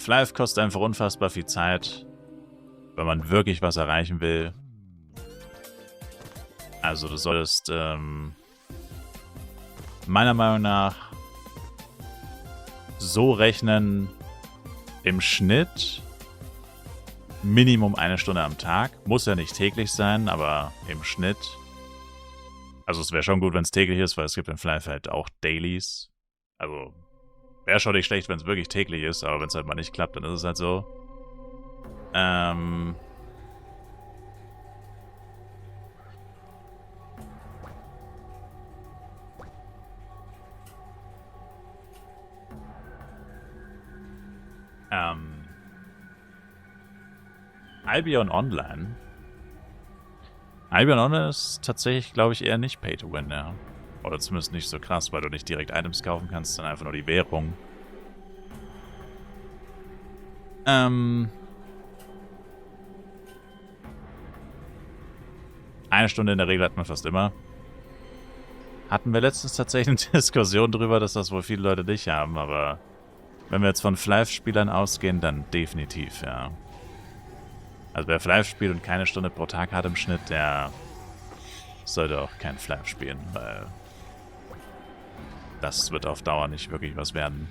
Flive kostet einfach unfassbar viel Zeit, wenn man wirklich was erreichen will. Also du solltest meiner Meinung nach so rechnen, im Schnitt Minimum 1 Stunde am Tag. Muss ja nicht täglich sein, aber im Schnitt. Also es wäre schon gut, wenn es täglich ist, weil es gibt in Flive halt auch Dailies. Also wäre schon nicht schlecht, wenn es wirklich täglich ist, aber wenn es halt mal nicht klappt, dann ist es halt so. Albion Online. Albion Online ist tatsächlich, glaube ich, eher nicht Pay to Win, ja. Oder zumindest nicht so krass, weil du nicht direkt Items kaufen kannst, sondern einfach nur die Währung. 1 Stunde in der Regel hat man fast immer. Hatten wir letztens tatsächlich eine Diskussion drüber, dass das wohl viele Leute nicht haben, aber wenn wir jetzt von Flive-Spielern ausgehen, dann definitiv, ja. Also wer Flive spielt und keine Stunde pro Tag hat im Schnitt, der sollte auch kein Flive spielen, weil das wird auf Dauer nicht wirklich was werden.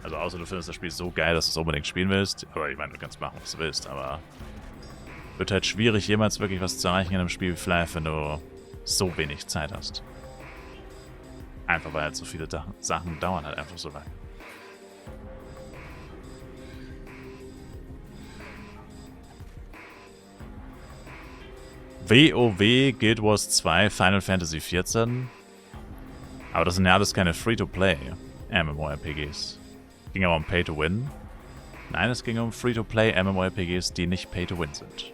Also außer du findest das Spiel so geil, dass du es unbedingt spielen willst. Aber ich meine, du kannst machen, was du willst, aber wird halt schwierig, jemals wirklich was zu erreichen in einem Spiel wie Flive, wenn du so wenig Zeit hast. Einfach weil halt so viele Sachen dauern halt einfach so lange. WoW, Guild Wars 2, Final Fantasy 14. Aber das sind ja alles keine Free-to-Play MMORPGs. Ging aber um Pay-to-Win. Nein, es ging um Free-to-Play MMORPGs, die nicht Pay-to-Win sind.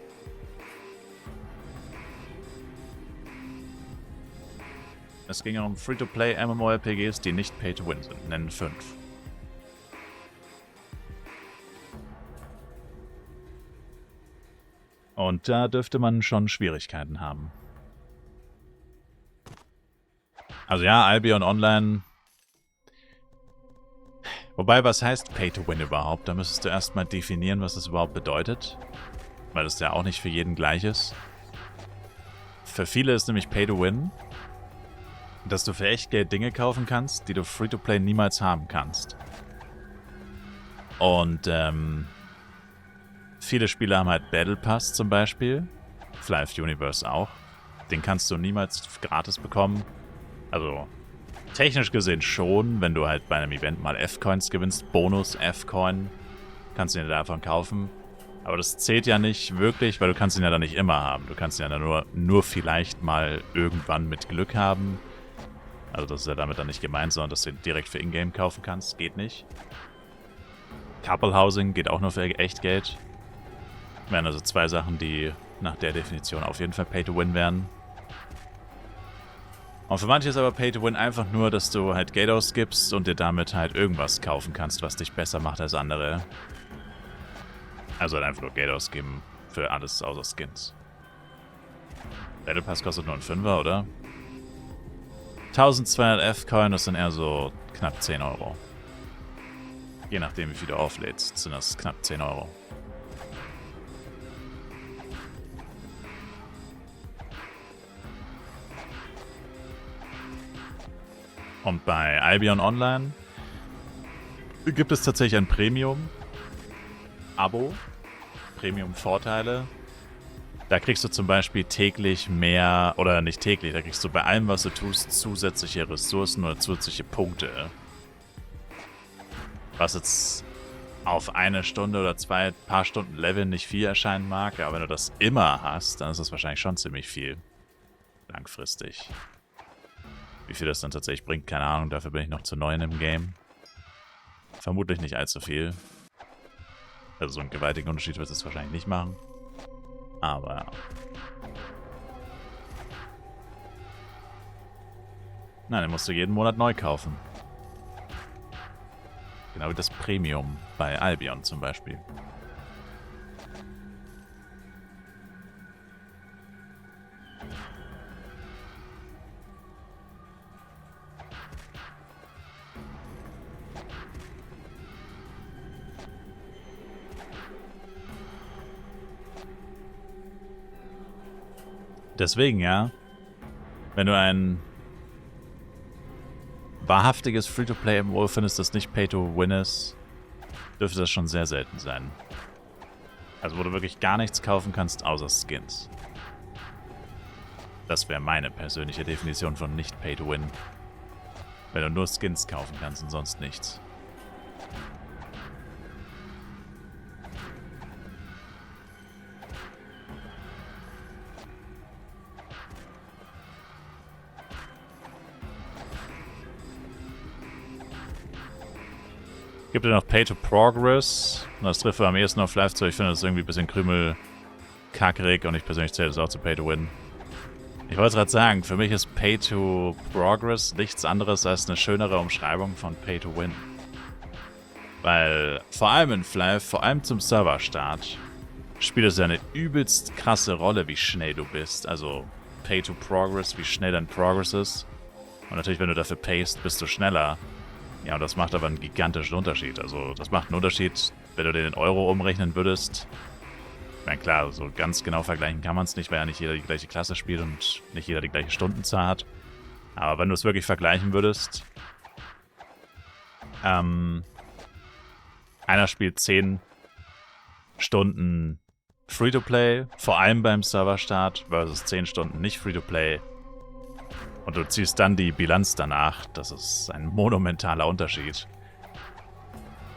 Es ging um Free-to-Play MMORPGs, die nicht Pay-to-Win sind. Nennen 5. Und da dürfte man schon Schwierigkeiten haben. Also ja, Albion Online. Wobei, was heißt Pay-to-Win überhaupt? Da müsstest du erstmal definieren, was das überhaupt bedeutet. Weil das ja auch nicht für jeden gleich ist. Für viele ist nämlich Pay-to-Win, dass du für echt Geld Dinge kaufen kannst, die du Free-to-Play niemals haben kannst. Und viele Spiele haben halt Battle Pass zum Beispiel. Flive Universe auch. Den kannst du niemals gratis bekommen. Also technisch gesehen schon, wenn du halt bei einem Event mal F-Coins gewinnst. Bonus F-Coin. Kannst du ihn davon kaufen. Aber das zählt ja nicht wirklich, weil du kannst ihn ja dann nicht immer haben. Du kannst ihn ja dann nur vielleicht mal irgendwann mit Glück haben. Also das ist ja damit dann nicht gemeint, sondern dass du ihn direkt für Ingame kaufen kannst. Geht nicht. Couple Housing geht auch nur für Echtgeld. Wären also 2 Sachen, die nach der Definition auf jeden Fall Pay-to-Win wären. Und für manche ist aber Pay-to-Win einfach nur, dass du halt Geld ausgibst und dir damit halt irgendwas kaufen kannst, was dich besser macht als andere. Also halt einfach nur Geld ausgeben für alles außer Skins. Battle Pass kostet nur ein 5er, oder? 1200 F-Coin, das sind eher so knapp 10 Euro. Je nachdem, wie viel du auflädst, sind das knapp 10 Euro. Und bei Albion Online gibt es tatsächlich ein Premium-Abo. Premium-Vorteile. Da kriegst du zum Beispiel täglich mehr, oder nicht täglich, da kriegst du bei allem, was du tust, zusätzliche Ressourcen oder zusätzliche Punkte. Was jetzt auf 1 Stunde oder 2 paar Stunden Level nicht viel erscheinen mag, aber wenn du das immer hast, dann ist das wahrscheinlich schon ziemlich viel. Langfristig. Wie viel das dann tatsächlich bringt, keine Ahnung, dafür bin ich noch zu neu in dem Game. Vermutlich nicht allzu viel. Also so einen gewaltigen Unterschied wird es wahrscheinlich nicht machen. Aber ja. Nein, den musst du jeden Monat neu kaufen. Genau wie das Premium bei Albion zum Beispiel. Deswegen, ja, wenn du ein wahrhaftiges Free-to-Play-MMO findest, das nicht Pay-to-Win ist, dürfte das schon sehr selten sein. Also wo du wirklich gar nichts kaufen kannst, außer Skins. Das wäre meine persönliche Definition von nicht Pay-to-Win. Wenn du nur Skins kaufen kannst und sonst nichts. Gibt ja noch Pay-to-Progress. Das trifft am ehesten auf Live zu. Ich finde das irgendwie ein bisschen krümelkackerig und ich persönlich zähle das auch zu Pay-to-Win. Ich wollte gerade sagen, für mich ist Pay-to-Progress nichts anderes als eine schönere Umschreibung von Pay-to-Win. Weil vor allem in Flav, vor allem zum Serverstart, spielt es ja eine übelst krasse Rolle, wie schnell du bist. Also Pay-to-Progress, wie schnell dein Progress ist. Und natürlich, wenn du dafür payst, bist du schneller. Ja, und das macht aber einen gigantischen Unterschied. Also das macht einen Unterschied, wenn du den in Euro umrechnen würdest. Ich meine, klar, so ganz genau vergleichen kann man es nicht, weil ja nicht jeder die gleiche Klasse spielt und nicht jeder die gleiche Stundenzahl hat. Aber wenn du es wirklich vergleichen würdest, einer spielt 10 Stunden Free-to-Play, vor allem beim Serverstart, versus 10 Stunden nicht Free-to-Play. Und du ziehst dann die Bilanz danach. Das ist ein monumentaler Unterschied.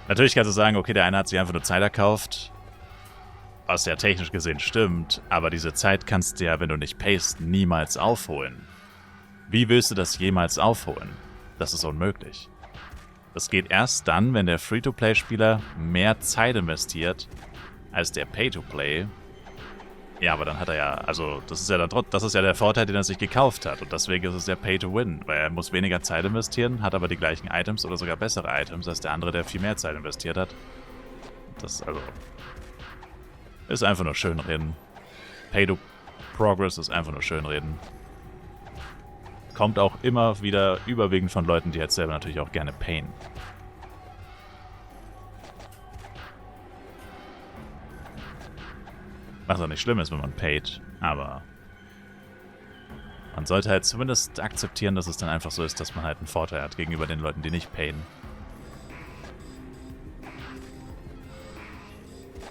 Natürlich kannst du sagen, okay, der eine hat sich einfach nur Zeit erkauft. Was ja technisch gesehen stimmt. Aber diese Zeit kannst du ja, wenn du nicht payst, niemals aufholen. Wie willst du das jemals aufholen? Das ist unmöglich. Das geht erst dann, wenn der Free-to-Play-Spieler mehr Zeit investiert als der Pay-to-Play. Ja, aber dann hat er ja, also das ist ja der Vorteil, den er sich gekauft hat. Und deswegen ist es ja Pay-to-Win, weil er muss weniger Zeit investieren, hat aber die gleichen Items oder sogar bessere Items als der andere, der viel mehr Zeit investiert hat. Das, also, ist einfach nur schönreden. Pay-to-Progress ist einfach nur schönreden. Kommt auch immer wieder überwiegend von Leuten, die jetzt selber natürlich auch gerne payen. Was auch nicht schlimm ist, wenn man paid, aber man sollte halt zumindest akzeptieren, dass es dann einfach so ist, dass man halt einen Vorteil hat gegenüber den Leuten, die nicht payen.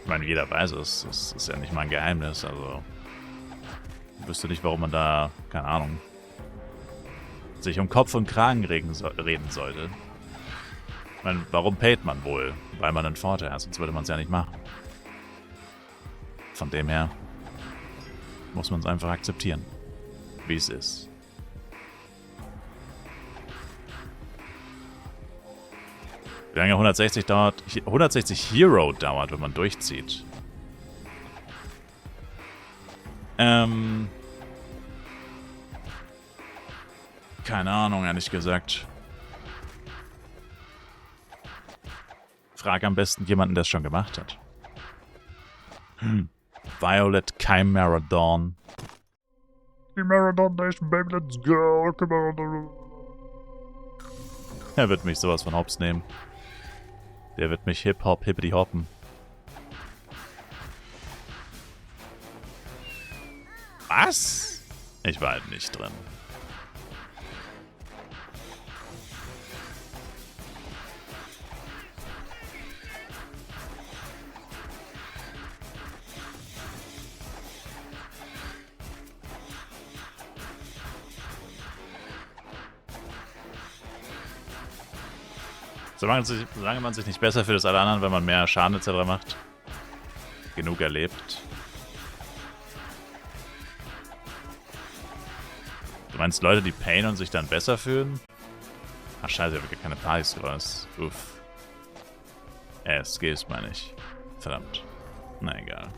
Ich meine, jeder weiß es. Es ist ja nicht mal ein Geheimnis, also ich wüsste nicht, warum man da, keine Ahnung, sich um Kopf und Kragen reden sollte. Ich meine, warum payt man wohl? Weil man einen Vorteil hat, sonst würde man es ja nicht machen. Von dem her muss man es einfach akzeptieren, wie es ist. Wie lange 160 dauert? 160 Hero dauert, wenn man durchzieht. Keine Ahnung, ehrlich gesagt. Frag am besten jemanden, der es schon gemacht hat. Violet Chimera Dawn. Chimera Dawn Nation, baby, let's go. Chimera Dawn. Er wird mich sowas von hops nehmen. Der wird mich hip-hop, hippity-hoppen. Was? Ich war halt nicht drin. Solange man sich nicht besser fühlt als alle anderen, wenn man mehr Schaden etc. macht. Genug erlebt. Du meinst Leute, die payen und sich dann besser fühlen? Ach scheiße, ich habe gar keine Partys raus. Uff. SGs meine ich. Verdammt. Na egal.